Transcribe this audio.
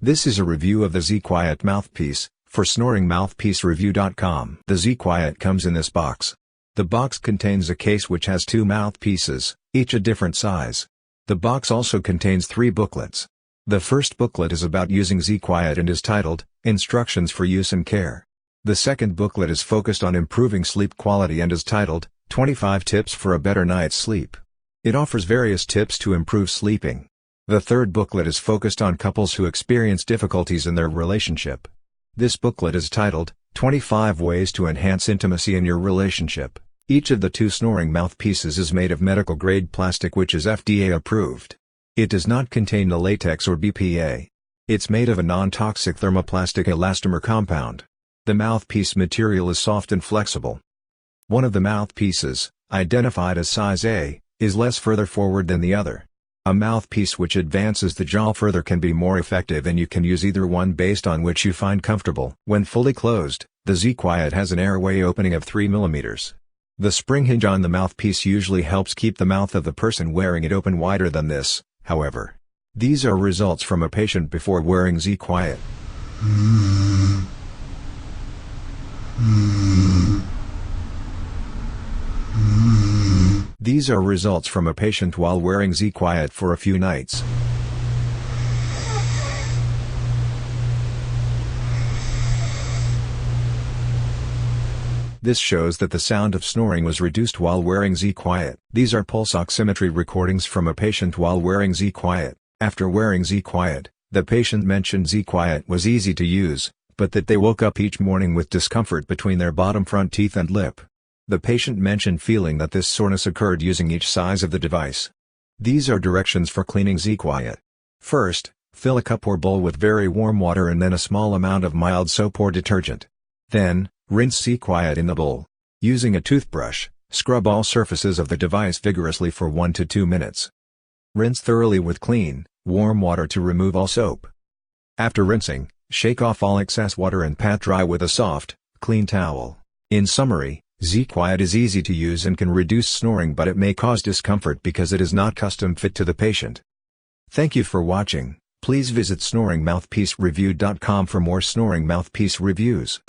This is a review of the ZQuiet mouthpiece, for snoringmouthpiece.review.com. The ZQuiet comes in this box. The box contains a case which has 2 mouthpieces, each a different size. The box also contains 3 booklets. The first booklet is about using ZQuiet and is titled, Instructions for Use and Care. The second booklet is focused on improving sleep quality and is titled, 25 Tips for a Better Night's Sleep. It offers various tips to improve sleeping. The third booklet is focused on couples who experience difficulties in their relationship. This booklet is titled, 25 Ways to Enhance Intimacy in Your Relationship. Each of the 2 snoring mouthpieces is made of medical-grade plastic which is FDA approved. It does not contain the latex or BPA. It's made of a non-toxic thermoplastic elastomer compound. The mouthpiece material is soft and flexible. One of the mouthpieces, identified as size A, is less further forward than the other. A mouthpiece which advances the jaw further can be more effective and you can use either one based on which you find comfortable. When fully closed, the ZQuiet has an airway opening of 3 mm. The spring hinge on the mouthpiece usually helps keep the mouth of the person wearing it open wider than this, however. These are results from a patient before wearing ZQuiet. These are results from a patient while wearing ZQuiet for a few nights. This shows that the sound of snoring was reduced while wearing ZQuiet. These are pulse oximetry recordings from a patient while wearing ZQuiet. After wearing ZQuiet, the patient mentioned ZQuiet was easy to use, but that they woke up each morning with discomfort between their bottom front teeth and lip. The patient mentioned feeling that this soreness occurred using each size of the device. These are directions for cleaning ZQuiet. First, fill a cup or bowl with very warm water and then a small amount of mild soap or detergent. Then, rinse ZQuiet in the bowl. Using a toothbrush, scrub all surfaces of the device vigorously for 1 to 2 minutes. Rinse thoroughly with clean, warm water to remove all soap. After rinsing, shake off all excess water and pat dry with a soft, clean towel. In summary, ZQuiet is easy to use and can reduce snoring, but it may cause discomfort because it is not custom fit to the patient. Thank you for watching. Please visit snoringmouthpiece.review.com for more snoring mouthpiece reviews.